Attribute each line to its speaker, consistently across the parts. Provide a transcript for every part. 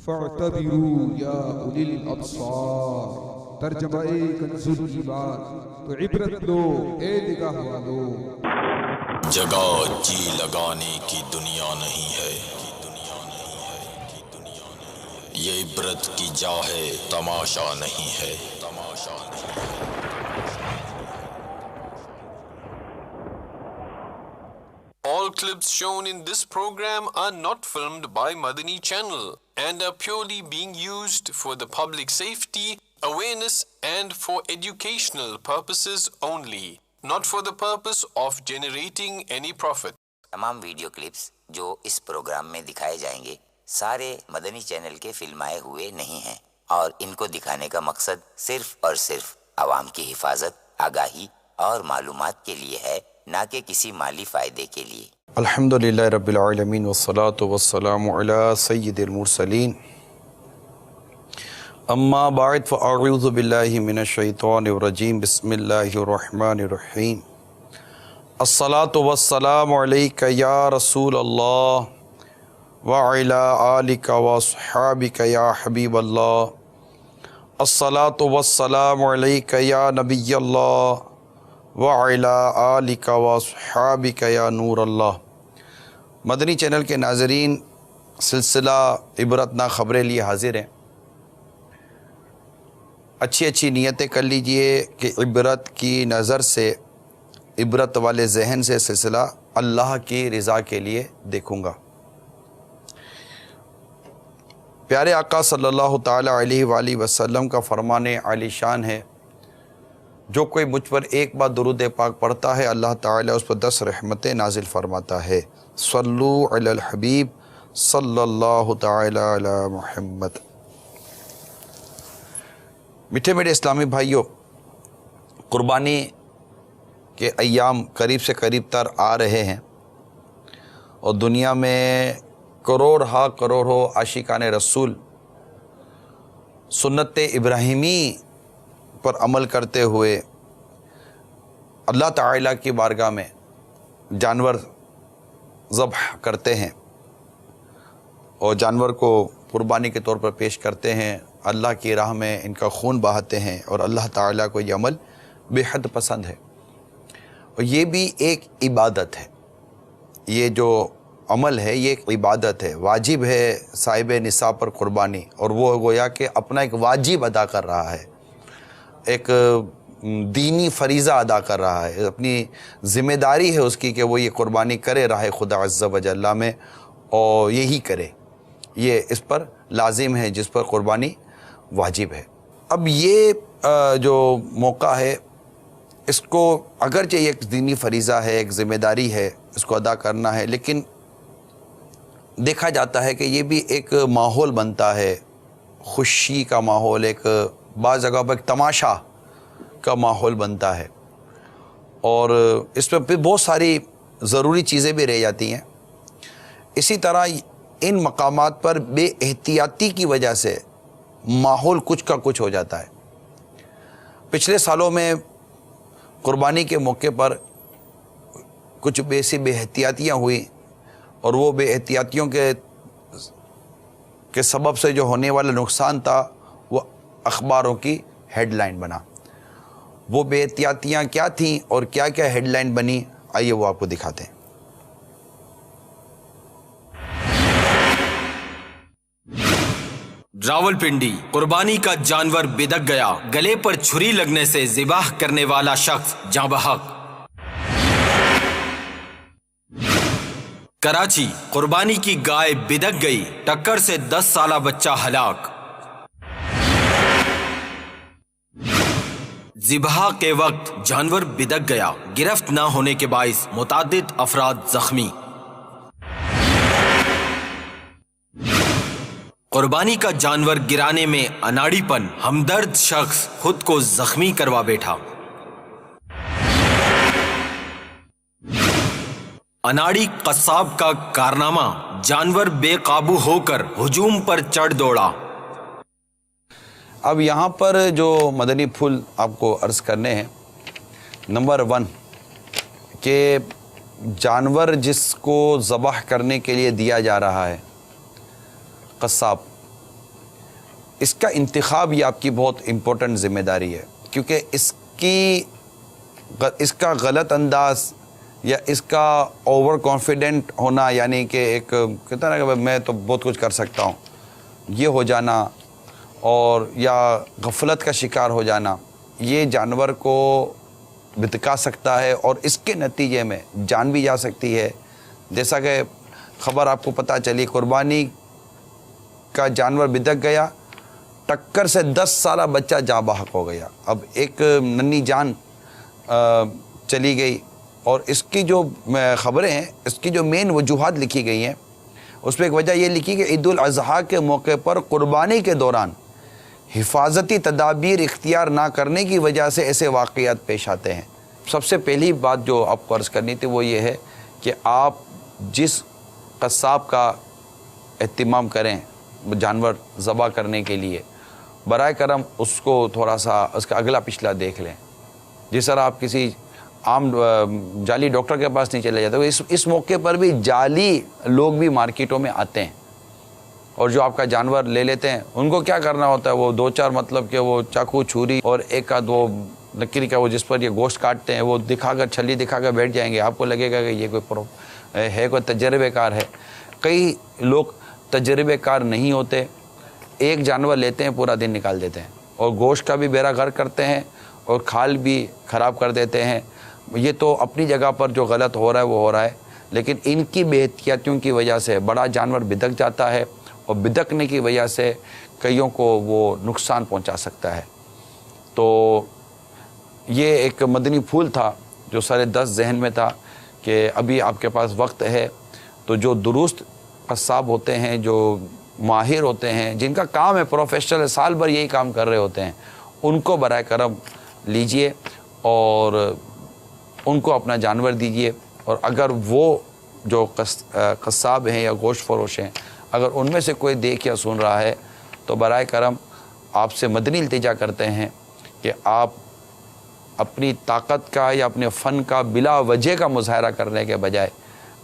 Speaker 1: फ़अतबिरू या उलिल अब्सार। तर्जमा कंजुल ईमान, तो इबरत लो ए निगाह वालो।
Speaker 2: जगह जी लगाने की दुनिया नहीं है, ये इबरत की जा है, तमाशा नहीं है। All clips shown in this program are not filmed by Madani Channel and are purely being used for the public safety, awareness and for educational purposes only, not for the purpose of generating any profit.
Speaker 3: तमाम video clips जो इस programme में दिखाए जाएंगे सारे Madani channel के फिल्माए हुए नहीं हैं और इनको दिखाने का मकसद सिर्फ और सिर्फ आवाम की हिफाजत, आगाही और मालूमात के लिए है, ना कि किसी माली फ़ायदे के लिए।
Speaker 4: अल्हम्दुलिल्लाह रब्बिल आलमीन वस्सलातु वस्सलामु अला सय्यिदिल मुरसलीन अम्मा बाद फ़अऊज़ु बिल्लाहि मिनश शैतानिर रजीम बिस्मिल्लाहिर रहमानिर रहीम अस्सलातु वस्सलामु अलैका या रसूल अल्लाह व अला आलिका व अस्हाबिका या हबीबल्लाह अस्सलातु वस्सलामु अलैका या नबियल्लाह व अला आलिका व अस्हाबिका या नूर अल्लाह। मदनी चैनल के नाज़रीन, सिलसिला इबरतना ख़बरें लिए हाज़िर हैं। अच्छी अच्छी नीयतें कर लीजिए कि इबरत की नज़र से, इबरत वाले जहन से सिलसिला अल्लाह की रज़ा के लिए देखूँगा। प्यारे आका सल्लल्लाहु ताला अलैहि वसल्लम का फ़रमाने आलीशान है, जो कोई मुझ पर एक बार दुरूद पाक पढ़ता है अल्लाह ताला उस पर 10 रहमतें नाजिल फरमाता है। सल्लु अलल हबीब सल्लल्लाहु ताला अला मुहम्मद। मीठे मेरे इस्लामी भाइयों, कुर्बानी के अय्याम करीब से करीब तर आ रहे हैं और दुनिया में करोड़ों आशिकान रसूल सुन्नत इब्राहिमी पर अमल करते हुए अल्लाह ताला की बारगाह में जानवर ज़ब्ह करते हैं और जानवर को कुर्बानी के तौर पर पेश करते हैं। अल्लाह की राह में इनका खून बहाते हैं और अल्लाह ताला को ये अमल बेहद पसंद है और ये भी एक इबादत है। ये जो अमल है ये एक इबादत है, वाजिब है साहिब निसाब पर कुर्बानी, और वो गोया कि अपना एक वाजिब अदा कर रहा है, एक दीनी फरीज़ा अदा कर रहा है, अपनी ज़िम्मेदारी है उसकी कि वो ये कुर्बानी करे राह खुदा अज़्ज़ा व जल्ला में, और यही करे, ये इस पर लाजिम है जिस पर कुर्बानी वाजिब है। अब ये जो मौका है, इसको अगरचे ये एक दीनी फरीज़ा है, एक ज़िम्मेदारी है, इसको अदा करना है, लेकिन देखा जाता है कि ये भी एक माहौल बनता है, खुशी का माहौल, एक बाज़ जगह पर एक तमाशा का माहौल बनता है और इसमें फिर बहुत सारी ज़रूरी चीज़ें भी रह जाती हैं। इसी तरह इन मकामात पर बेएहतियाती की वजह से माहौल कुछ का कुछ हो जाता है। पिछले सालों में कुर्बानी के मौके पर कुछ बेएहतियातियाँ हुई और वो बेएहतियातियों के सबब से जो होने वाला नुकसान था वो अखबारों की हेडलाइन बना। वो बेएहतियातियाँ क्या थीं और क्या क्या हेडलाइन बनी, आइए वो आपको दिखाते हैं।
Speaker 5: रावलपिंडी, कुर्बानी का जानवर बिदक गया, गले पर छुरी लगने से ज़िबाह करने वाला शख्स जाँ बहक। कराची, कुर्बानी की गाय बिदक गई, टक्कर से 10 साला बच्चा हलाक। ज़िबाह के वक्त जानवर बिदक गया, गिरफ्त न होने के बाइस मुतादिद अफराद जख्मी। कुर्बानी का जानवर गिराने में अनाड़ीपन, हमदर्द शख्स खुद को जख्मी करवा बैठा। अनाड़ी कस्साब का कारनामा, जानवर बेकाबू होकर हुजूम पर चढ़ दौड़ा।
Speaker 4: अब यहाँ पर जो मदनी फूल आपको अर्ज़ करने हैं, नंबर 1 कि जानवर जिसको ज़बह करने के लिए दिया जा रहा है, कस्साब, इसका इंतखाब ये आपकी बहुत इम्पोर्टेंट ज़िम्मेदारी है, क्योंकि इसका गलत अंदाज या इसका ओवर कॉन्फिडेंट होना, यानी कि एक कहता है ना कि मैं तो बहुत कुछ कर सकता हूँ, ये हो जाना और या गफलत का शिकार हो जाना, ये जानवर को बितका सकता है और इसके नतीजे में जान भी जा सकती है। जैसा कि ख़बर आपको पता चली, कुर्बानी का जानवर बिदक गया, टक्कर से 10 साला बच्चा जाँ बहक हो गया। अब एक नन्ही जान चली गई और इसकी जो ख़बरें हैं, इसकी जो मेन वजूहात लिखी गई हैं, उसमें एक वजह ये लिखी कि ईद उल अज़हा के मौके पर कुर्बानी के दौरान हिफाजती तदाबीर इख्तियार ना करने की वजह से ऐसे वाक़यात पेश आते हैं। सबसे पहली बात जो आपको अर्ज़ करनी थी वो ये है कि आप जिस कस्साब का एहतिमाम करें जानवर ज़बा करने के लिए, बराए करम उसको थोड़ा सा उसका अगला पिछला देख लें। जिस तरह आप किसी आम जाली डॉक्टर के पास नहीं चले जाते, इस मौके पर भी जाली लोग भी मार्केटों में आते हैं और जो आपका जानवर ले लेते हैं, उनको क्या करना होता है, वो 2-4 मतलब कि वो चाकू छुरी और एक आध वो लकीर का वो जिस पर ये गोश्त काटते हैं, वो दिखाकर छली दिखाकर बैठ जाएंगे। आपको लगेगा कि ये कोई तजर्बेकार है। कई लोग तजर्बेकार नहीं होते, एक जानवर लेते हैं, पूरा दिन निकाल देते हैं और गोश्त का भी बेड़ा गर्क करते हैं और खाल भी ख़राब कर देते हैं। ये तो अपनी जगह पर जो गलत हो रहा है वो हो रहा है, लेकिन इनकी बेहतियातियों की वजह से बड़ा जानवर बिदक जाता है और बिदकने की वजह से कईयों को वो नुकसान पहुंचा सकता है। तो ये एक मदनी फूल था जो सारे 10 जहन में था कि अभी आपके पास वक्त है, तो जो दुरुस्त कस्साब होते हैं, जो माहिर होते हैं, जिनका काम है प्रोफेशनल, साल भर यही काम कर रहे होते हैं, उनको बराए करम लीजिए और उनको अपना जानवर दीजिए। और अगर वो जो कस्साब हैं या गोश्त फरोश हैं, अगर उनमें से कोई देख या सुन रहा है तो बराए करम आपसे मदनी इल्तिजा करते हैं कि आप अपनी ताकत का या अपने फ़न का बिला वजह का मुजाहरा करने के बजाय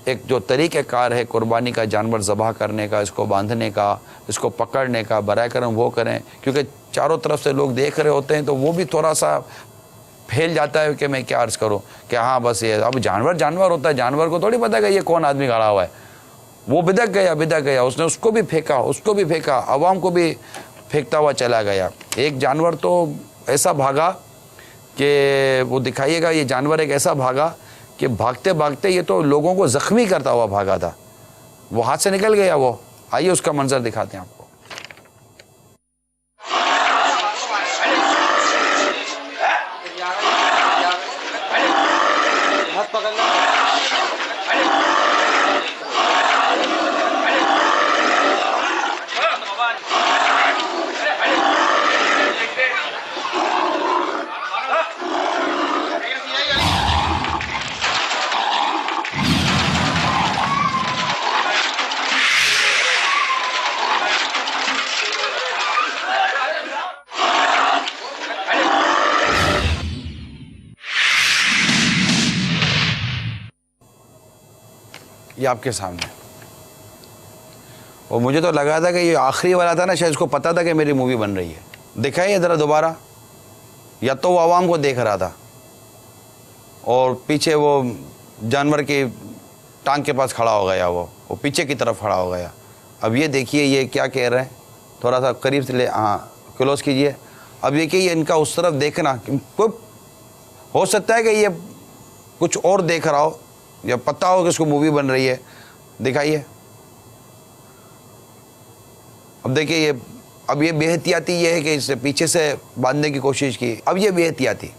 Speaker 4: एक जो तरीक़ेकार है कुर्बानी का जानवर ज़बह करने का, इसको बांधने का, इसको पकड़ने का, बराए करम वो करें। क्योंकि चारों तरफ से लोग देख रहे होते हैं तो वो भी थोड़ा सा फैल जाता है कि मैं क्या अर्ज़ करूं कि हाँ बस ये अब जानवर होता है, जानवर को थोड़ी पता है ये कौन आदमी खड़ा हुआ है। वो बिदक गया, उसने उसको भी फेंका, आवाम को भी फेंकता हुआ चला गया। एक जानवर तो ऐसा भागा कि वो दिखाइएगा, ये जानवर एक ऐसा भागा कि भागते भागते ये तो लोगों को ज़ख्मी करता हुआ भागा था, वो हाथ से निकल गया वो। आइए उसका मंजर दिखाते हैं आपको। ये आपके सामने, और मुझे तो लगा था कि ये आखिरी वाला था ना, शायद इसको पता था कि मेरी मूवी बन रही है। दिखाइए ज़रा दोबारा। या तो वो आवाम को देख रहा था और पीछे वो जानवर की टांग के पास खड़ा हो गया, वो पीछे की तरफ खड़ा हो गया। अब ये देखिए ये क्या कह रहे हैं, थोड़ा सा करीब से ले, हाँ क्लोज कीजिए। अब देखिए ये इनका उस तरफ देखना, कोई हो सकता है कि ये कुछ और देख रहा हो या पता हो कि इसको मूवी बन रही है। दिखाइए। अब देखिए ये, अब ये बेहतियाती ये है कि इसे पीछे से बांधने की कोशिश की। अब ये बेहतियाती,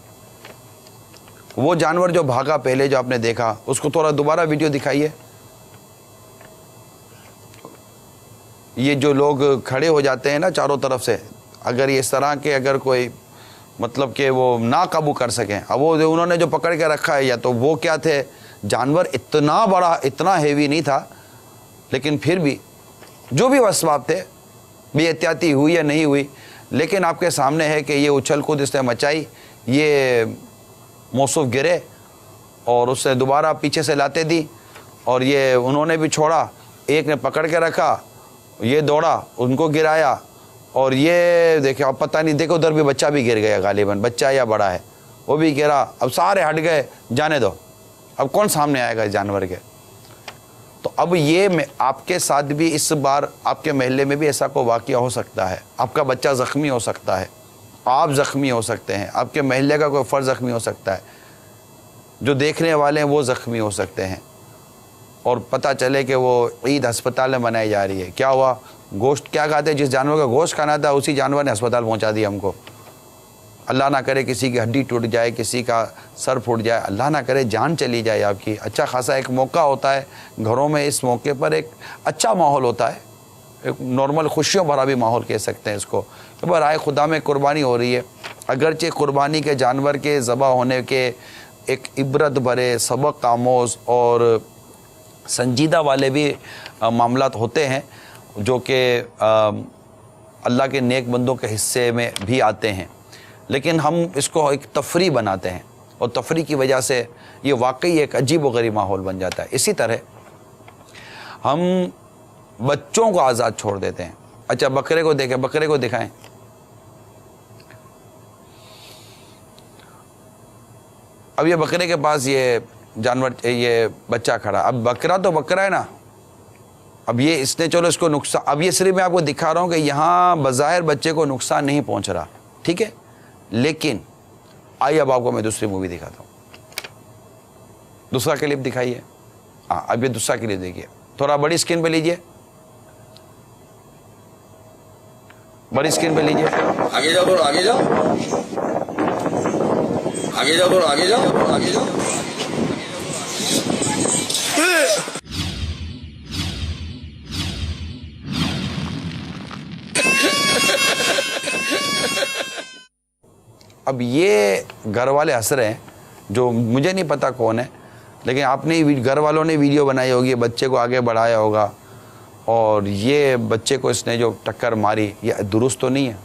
Speaker 4: वो जानवर जो भागा पहले जो आपने देखा, उसको थोड़ा दोबारा वीडियो दिखाइए। ये जो लोग खड़े हो जाते हैं ना चारों तरफ से, अगर ये इस तरह के अगर कोई मतलब कि वो ना काबू कर सकें, अब वो उन्होंने जो पकड़ के रखा है, या तो वो क्या थे, जानवर इतना बड़ा इतना हेवी नहीं था, लेकिन फिर भी जो भी असबाब थे, बेहतियाती हुई या नहीं हुई, लेकिन आपके सामने है कि ये उछल कूद इसने मचाई, ये मौसूफ गिरे और उससे दोबारा पीछे से लाते दी और ये उन्होंने भी छोड़ा, एक ने पकड़ के रखा, ये दौड़ा, उनको गिराया और ये देखो, अब पता नहीं, देखो उधर भी बच्चा भी गिर गया, गालिबन बच्चा या बड़ा है वो भी गिरा। अब सारे हट गए, जाने दो, अब कौन सामने आएगा जानवर के। तो अब ये आपके साथ भी इस बार आपके महल्ले में भी ऐसा कोई वाक़या हो सकता है, आपका बच्चा ज़ख्मी हो सकता है, आप ज़ख्मी हो सकते हैं, आपके महल्ले का कोई फ़र्द ज़ख्मी हो सकता है, जो देखने वाले हैं वो ज़ख्मी हो सकते हैं, और पता चले कि वो ईद अस्पताल में मनाई जा रही है। क्या हुआ, गोश्त क्या खाते हैं, जिस जानवर का गोश्त खाना था उसी जानवर ने अस्पताल पहुंचा दिया हमको। अल्लाह ना करे किसी की हड्डी टूट जाए, किसी का सर फूट जाए, अल्लाह ना करे जान चली जाए आपकी। अच्छा खासा एक मौका होता है घरों में, इस मौके पर एक अच्छा माहौल होता है, एक नॉर्मल खुशियों भरा भी माहौल कह सकते हैं इसको। तो बराए खुदा में कुर्बानी हो रही है, अगरचे कुर्बानी के जानवर के ज़बह होने के एक इबरत भरे, सबक आमोज़ और संजीदा वाले भी मामलात होते हैं, जो कि अल्लाह के नेक बंदों के हिस्से में भी आते हैं। लेकिन हम इसको एक तफरी बनाते हैं, और तफरी की वजह से ये वाकई एक अजीब व गरीब माहौल बन जाता है। इसी तरह हम बच्चों को आज़ाद छोड़ देते हैं। अच्छा, बकरे को देखें, बकरे को दिखाएं, अब ये बकरे के पास ये जानवर, ये बच्चा खड़ा, अब बकरा तो बकरा है ना, अब ये इसने चलो इसको नुकसान, अब ये सिर्फ मैं आपको दिखा रहा हूँ कि यहाँ बज़ाहिर बच्चे को नुकसान नहीं पहुँच रहा, ठीक है, लेकिन आइए अब आपको मैं दूसरी मूवी दिखाता हूँ। दूसरा क्लिप दिखाइए, हाँ अब ये दूसरा क्लिप देखिए, थोड़ा बड़ी स्क्रीन पे लीजिए, बड़ी स्क्रीन पे लीजिए,
Speaker 6: आगे जाओ, थोड़ा आगे जाओ, आगे जाओ, थोड़ा आगे जाओ, आगे जाओ।
Speaker 4: अब ये घर वाले हंस रहे हैं, जो मुझे नहीं पता कौन है, लेकिन आपने घर वालों ने वीडियो बनाई होगी, बच्चे को आगे बढ़ाया होगा, और ये बच्चे को इसने जो टक्कर मारी ये दुरुस्त तो नहीं है।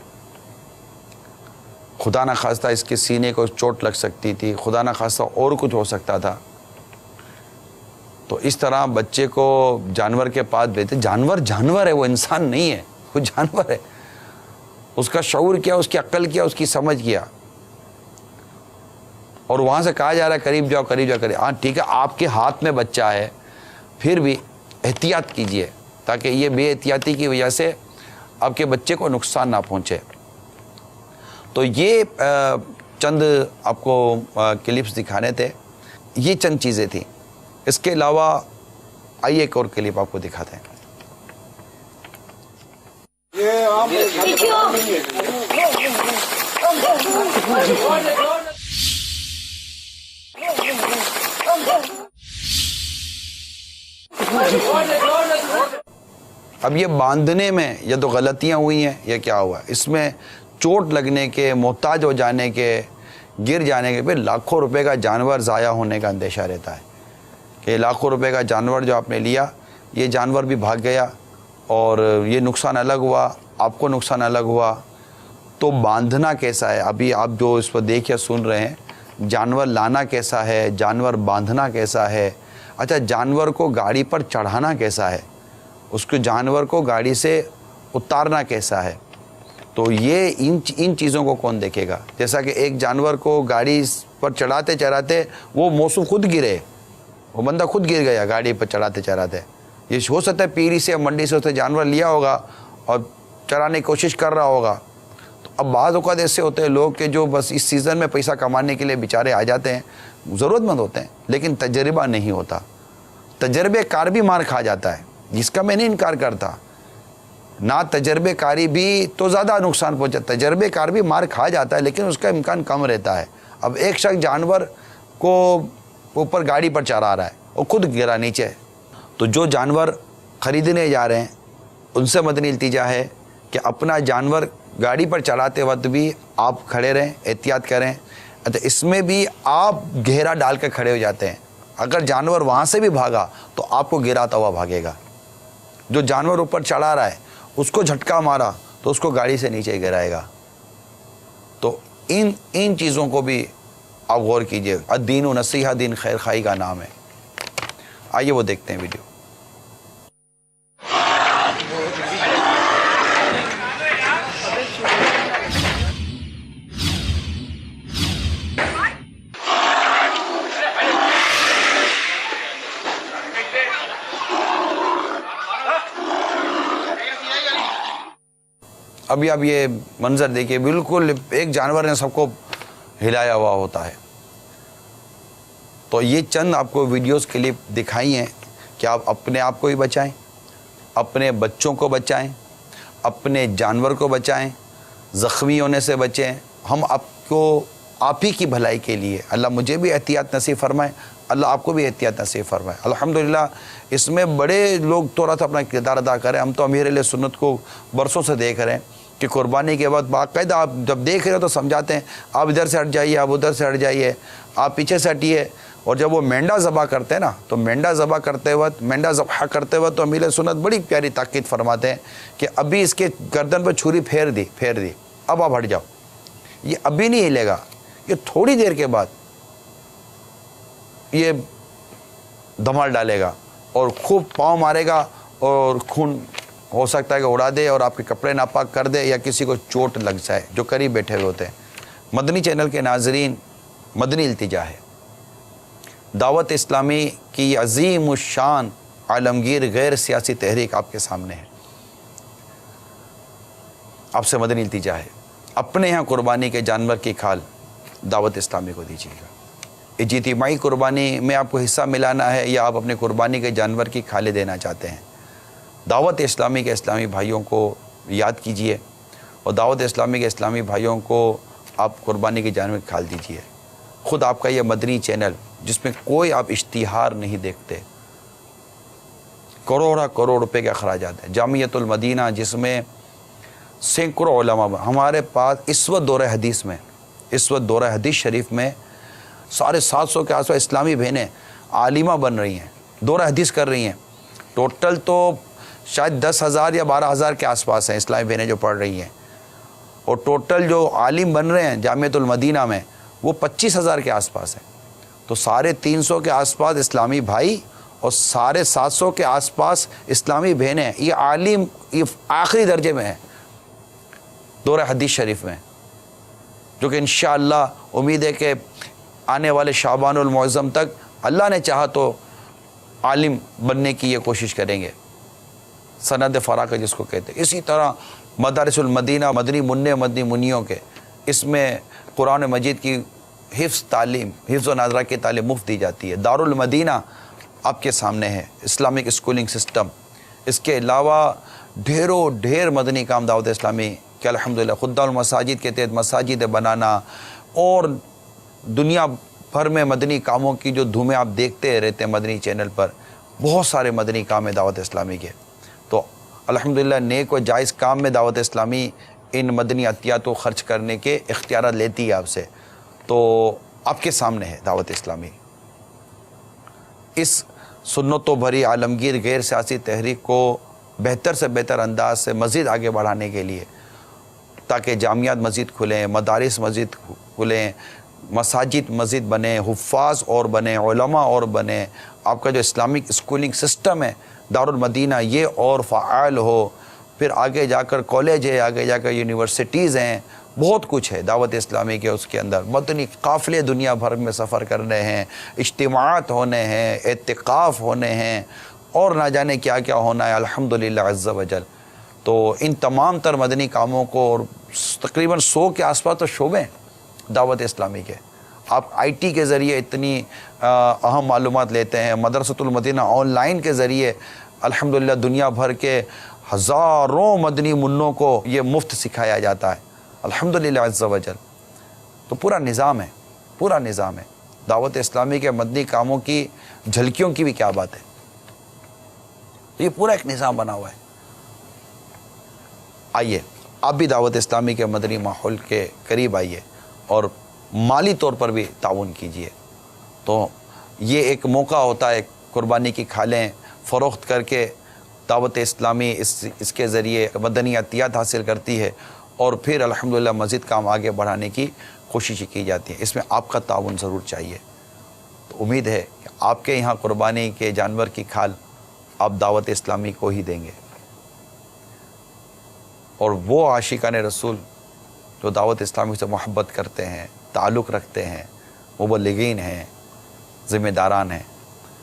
Speaker 4: खुदा ना खास्ता इसके सीने को चोट लग सकती थी, खुदा ना खास्ता और कुछ हो सकता था। तो इस तरह बच्चे को जानवर के पास भेजते, जानवर जानवर है, वो इंसान नहीं है, वो जानवर है। उसका शऊर क्या, उसकी अक्ल क्या, उसकी समझ क्या, और वहाँ से कहा जा रहा है करीब जाओ, करीब जाओ, करीब। हाँ ठीक है, आपके हाथ में बच्चा है, फिर भी एहतियात कीजिए, ताकि ये बेएहतियाती की वजह से आपके बच्चे को नुकसान ना पहुँचे। तो ये चंद आपको क्लिप्स दिखाने थे, ये चंद चीज़ें थी। इसके अलावा आइए एक और क्लिप आपको दिखाते हैं। अब ये बांधने में या तो गलतियां हुई हैं या क्या हुआ, इसमें चोट लगने के, मोहताज हो जाने के, गिर जाने के, फिर लाखों रुपए का जानवर ज़ाया होने का अंदेशा रहता है कि लाखों रुपए का जानवर जो आपने लिया, ये जानवर भी भाग गया और ये नुकसान अलग हुआ, आपको नुकसान अलग हुआ। तो बांधना कैसा है, अभी आप जो इस पर देख या सुन रहे हैं, जानवर लाना कैसा है, जानवर बांधना कैसा है। अच्छा, जानवर को गाड़ी पर चढ़ाना कैसा है, उसको जानवर को गाड़ी से उतारना कैसा है। तो ये इन चीज़ों को कौन देखेगा। जैसा कि एक जानवर को गाड़ी पर चढ़ाते चढ़ाते वो मौसम खुद गिरे, वो बंदा खुद गिर गया गाड़ी पर चढ़ाते चढ़ाते। ये हो सकता है पीरी से या मंडी से उसने जानवर लिया होगा और चराने की कोशिश कर रहा होगा। तो अब बाज़ औक़ात ऐसे होते हैं लोग कि जो बस इस सीज़न में पैसा कमाने के लिए बेचारे आ जाते हैं, ज़रूरतमंद होते हैं, लेकिन तजर्बा नहीं होता। तजर्बेकार भी मार खा जाता है, जिसका मैं नहीं इनकार करता, ना तजर्बेकारी भी तो ज़्यादा नुकसान पहुँचा, तजर्बेकार भी मार खा जाता है, लेकिन उसका इम्कान कम रहता है। अब एक शख्स जानवर को ऊपर गाड़ी पर चढ़ा रहा है, वो खुद गिरा नीचे। तो जो जानवर ख़रीदने जा रहे हैं उनसे मदनी इल्तिजा है कि अपना जानवर गाड़ी पर चढ़ाते वक्त भी आप खड़े रहें, एहतियात करें। अच्छा, इसमें भी आप घेरा डाल कर खड़े हो जाते हैं, अगर जानवर वहाँ से भी भागा तो आपको गिराता हुआ भागेगा। जो जानवर ऊपर चढ़ा रहा है उसको झटका मारा तो उसको गाड़ी से नीचे गिराएगा। तो इन चीज़ों को भी आप गौर कीजिए। अद्दीन व नसीहा, दीन खैर खाई का नाम है। आइए वो देखते हैं वीडियो। अभी आप ये मंजर देखिए, बिल्कुल एक जानवर ने सबको हिलाया हुआ होता है। तो ये चंद आपको वीडियोस क्लिप दिखाई हैं कि आप अपने आप को ही बचाएं, अपने बच्चों को बचाएं, अपने जानवर को बचाएं, ज़ख्मी होने से बचें। हम आपको आप ही की भलाई के लिए, अल्लाह मुझे भी एहतियात नसीब फरमाए, अल्लाह आपको भी एहतियात नसीब फरमाए। अल्हम्दुलिल्लाह इसमें बड़े लोग थोड़ा सा अपना किरदार अदा करें। हम तो अमीर सुन्नत को बरसों से देख रहे हैं कि कुर्बानी के बाद बाकायदा आप जब देख रहे हो तो समझाते हैं, आप इधर से हट जाइए, आप उधर से हट जाइए, आप पीछे से हटिए। और जब वो मेंढा ज़बा करते हैं ना, तो मेंढा ज़बा करते वक्त, मेंढा ज़बह करते वक्त तो अमीर सुन्नत बड़ी प्यारी ताकीद फरमाते हैं कि अभी इसके गर्दन पर छुरी फेर दी, अब आप हट जाओ। ये अभी नहीं हिलेगा, ये थोड़ी देर के बाद ये धमाल डालेगा और खूब पाँव मारेगा और खून हो सकता है कि उड़ा दे और आपके कपड़े नापाक कर दे या किसी को चोट लग जाए जो करीब बैठे हुए होते हैं। मदनी चैनल के नाजरीन, मदनी इल्तिजा है, दावत इस्लामी की अजीम शान आलमगीर गैर सियासी तहरीक आपके सामने है। आपसे मदनी इल्तिजा है, अपने यहाँ कुर्बानी के जानवर की खाल दावत इस्लामी को दीजिएगा। इज्तिमाई कुर्बानी में आपको हिस्सा मिलाना है या आप अपने कुर्बानी के जानवर की खाले देना चाहते हैं, दावत इस्लामी के इस्लामी भाइयों को याद कीजिए और दावत इस्लामी के इस्लामी भाइयों को आप कुर्बानी के जानवर की खाल दीजिए। ख़ुद आपका यह मदनी चैनल जिसमें कोई आप इश्तिहार नहीं देखते, करोड़ रुपए के अखराजात है, जामियतुल मदीना जिसमें सैकड़ों उलमा, हमारे पास इस वक्त दौरे हदीस में, इस वक्त दौरे हदीस शरीफ में 750 के आसपास इस्लामी बहनें आलिमा बन रही हैं, दौरा हदीस कर रही हैं। टोटल तो शायद 10,000 या 12,000 के आसपास हैं इस्लामी बहनें जो पढ़ रही हैं, और टोटल जो आलिम बन रहे हैं जामियतुल मदीना में वो 25,000 के आसपास हैं। तो 350 के आसपास इस्लामी भाई और 750 के आसपास इस्लामी बहनें, ये आलिम ये आखिरी दर्जे में है दौरा हदीस शरीफ में, जो कि इंशाअल्लाह उम्मीद है कि आने वाले शाबानुल मुअज़्ज़म तक अल्लाह ने चाहा तो आलिम बनने की ये कोशिश करेंगे, सनद फ़राक़ जिसको कहते हैं। इसी तरह मदारिसुल मदीना, मदनी मुन्ने मदनी मुनियों के, इसमें कुरान मजीद की हिफ्ज़ तालीम, हिफ्ज़ व नाज़रा की तालीम मुफ्त दी जाती है। दारुल मदीना आपके सामने है, इस्लामिक स्कूलिंग सिस्टम। इसके अलावा ढेर मदनी काम दावत इस्लामी कि अल्हम्दुलिल्लाह खुद्दाउल मसाजिद के तहत मसाजिद बनाना और दुनिया भर में मदनी कामों की जो धूमें आप देखते रहते हैं मदनी चैनल पर, बहुत सारे मदनी काम है दावत इस्लामी के। तो अल्हम्दुलिल्लाह नेक व जायज़ काम में दावत इस्लामी इन मदनी अतियात को ख़र्च करने के इख्तियार लेती है आपसे। तो आपके सामने है दावत इस्लामी। इस सुन्नतों भरी आलमगीर गैर सियासी तहरीक को बेहतर से बेहतर अंदाज से मज़ीद आगे बढ़ाने के लिए, ताकि जामियात मस्जिद खुलें, मदारिस मस्जिद खुलें, मसाजिद मस्जिद बने, हुफ़ाज़ और बने, उलमा और बने, आपका जो इस्लामिक स्कूलिंग सिस्टम है दारुल मदीना ये और फ़आल हो, फिर आगे जाकर कॉलेज है, आगे जाकर यूनिवर्सिटीज़ हैं, बहुत कुछ है दावत इस्लामी के उसके अंदर। मदनी काफ़िले दुनिया भर में सफ़र करने हैं, इज्तिमाअत होने हैं, एतिकाफ़ होने हैं और ना जाने क्या क्या होना है अल्हम्दुलिल्लाह अज़्ज़ा वजल। तो इन तमाम तर मदनी कामों को, और तकरीबन 100 के आसपास तो शोबे दावत इस्लामी के, आप IT के ज़रिए इतनी अहम मालूमात लेते हैं। मदरसतुल मदीना ऑनलाइन के ज़रिए अल्हम्दुलिल्लाह दुनिया भर के हज़ारों मदनी मुन्नों को ये मुफ्त सिखाया जाता है अल्हम्दुलिल्लाह अज़्ज़ा वजल। तो पूरा निज़ाम है, पूरा निज़ाम है। दावत इस्लामी के मदनी कामों की झलकियों की भी क्या बात है, तो ये पूरा एक निज़ाम बना हुआ है। आइए आप भी दावत इस्लामी के मदनी माहौल के करीब आइए और माली तौर पर भी ताउन कीजिए। तो ये एक मौका होता है, कुर्बानी की खालें फ़रोख्त करके दावत इस्लामी इसके ज़रिए मदनी अतियात हासिल करती है और फिर अल्हम्दुलिल्लाह मज़ीद काम आगे बढ़ाने की कोशिश की जाती है। इसमें आपका ताउन ज़रूर चाहिए। तो उम्मीद है कि आपके यहाँ कुर्बानी के जानवर की खाल आप दावत इस्लामी को ही देंगे, और वो आशिकान रसूल जो दावत इस्लामी से मोहब्बत करते हैं, ताल्लुक़ रखते हैं, मुबल्लिगीन हैं, ज़िम्मेदारान हैं,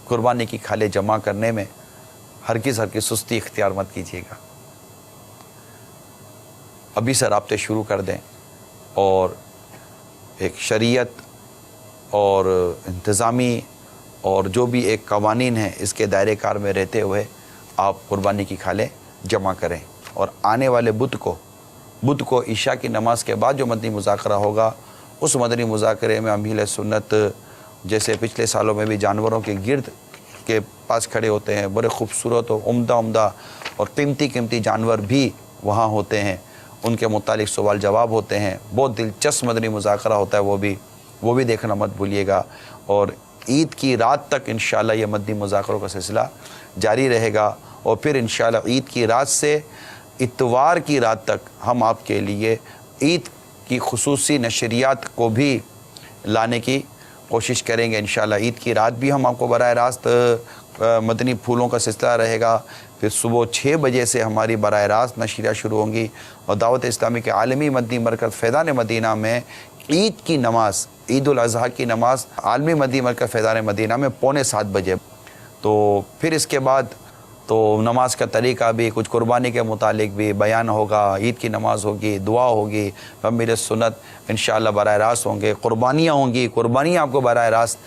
Speaker 4: कुर्बानी की खाले जमा करने में हरगिज़ सुस्ती इख्तियार मत कीजिएगा। अभी से राब्ते शुरू कर दें और एक शरीयत और इंतज़ामी और जो भी एक कवानीन है इसके दायरे कार में रहते हुए आप कुर्बानी की खालें जमा करें। और आने वाले बुध को ईशा की नमाज के बाद जो मदनी मुज़ाकरा होगा, उस मदनी मुज़ाकरे में अमीर सुन्नत जैसे पिछले सालों में भी जानवरों के गिर्द के पास खड़े होते हैं, बड़े खूबसूरत और उम्दा और कीमती जानवर भी वहाँ होते हैं, उनके मुतालिक सवाल जवाब होते हैं। बहुत दिलचस्प मदनी मुज़ाकरा होता है, वो भी देखना मत भूलिएगा। और ईद की रात तक इंशाअल्लाह ये मदनी मुज़ाकरों का सिलसिला जारी रहेगा और फिर इंशाअल्लाह ईद की रात से इतवार की रात तक हम आपके लिए ईद की खुसूसी नशरियात को भी लाने की कोशिश करेंगे। इंशाअल्लाह ईद की रात भी हम आपको बराह रास्त मदनी फूलों का सिलसिला रहेगा। फिर सुबह 6 बजे से हमारी बराह रास्त नशरिया शुरू होंगी और दावत इस्लामी के आलमी मदनी मरकज़ फैज़ान मदीना में ईद की नमाज, ईद उल अज़हा की नमाज आलमी मदनी मरकज़ फैज़ान मदीना में 6:45 बजे। तो फिर इसके बाद तो नमाज का तरीक़ा भी, कुछ कुर्बानी के मुतालिक भी बयान होगा, ईद की नमाज होगी, दुआ होगी, अमीर सुन्नत इंशाअल्लाह बराह रास्त होंगे, कुर्बानियाँ होंगी, कुर्बानियाँ आपको बराह रास्त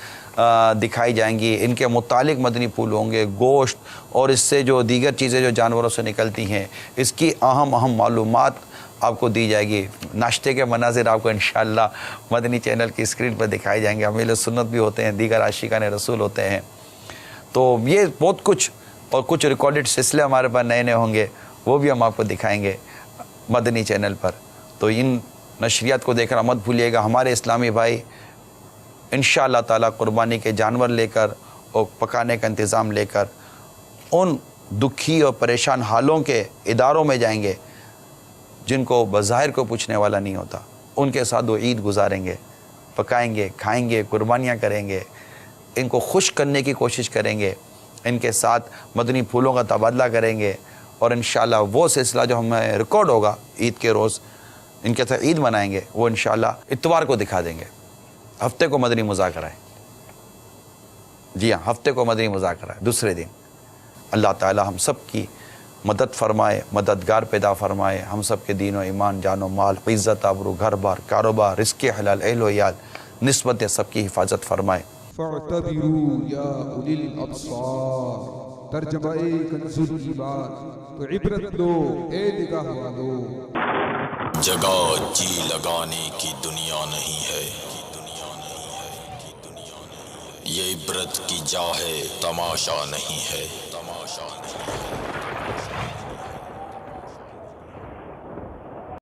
Speaker 4: दिखाई जाएंगी। इनके मुतालिक मदनी फूल होंगे, गोश्त और इससे जो दीगर चीज़ें जो जानवरों से निकलती हैं इसकी अहम मालूमात आपको दी जाएगी। नाश्ते के मनाजिर आपको इंशाअल्लाह मदनी चैनल की स्क्रीन पर दिखाई जाएंगे। अमीर सुन्नत भी होते हैं, दीगर आशिकान रसूल होते हैं। तो ये बहुत कुछ और कुछ रिकॉर्डेड सिलसिले हमारे पास नए होंगे, वो भी हम आपको दिखाएंगे मदनी चैनल पर। तो इन नशरियात को देखना मत भूलिएगा। हमारे इस्लामी भाई इंशाअल्लाह ताला कुर्बानी के जानवर लेकर और पकाने का इंतज़ाम लेकर उन दुखी और परेशान हालों के इदारों में जाएंगे जिनको बज़ाहिर को पूछने वाला नहीं होता। उनके साथ वो ईद गुजारेंगे, पकाएंगे, खाएंगे, कुर्बानियाँ करेंगे, इनको खुश करने की कोशिश करेंगे, इनके साथ मदनी फूलों का तबादला करेंगे और इंशाअल्लाह वो सिलसिला जो हमें रिकॉर्ड होगा ईद के रोज़ इनके साथ ईद मनाएंगे, वो इंशाअल्लाह इतवार को दिखा देंगे। हफ्ते को मदनी मुज़ाकरा है, जी हाँ, हफ्ते को मदनी मुज़ाकरा है, दूसरे दिन। अल्लाह ताला हम सब की मदद फरमाए, मददगार पैदा फरमाए, हम सब के दीन व ईमान, जान व माल, इज़्ज़त, आबरू, घर बार, कारोबार, रिज़्क़ हलाल, अहल व याल, निस्बत सबकी हिफाजत फरमाए।
Speaker 1: फ़अतबिरू या उलिल अब्सार, तर्जमाए कंज़ुल ईमान, तो इबरत लो ए निगाह वालो।
Speaker 7: जगह जी लगाने की दुनिया नहीं है, ये इबरत की जा है, तमाशा नहीं है।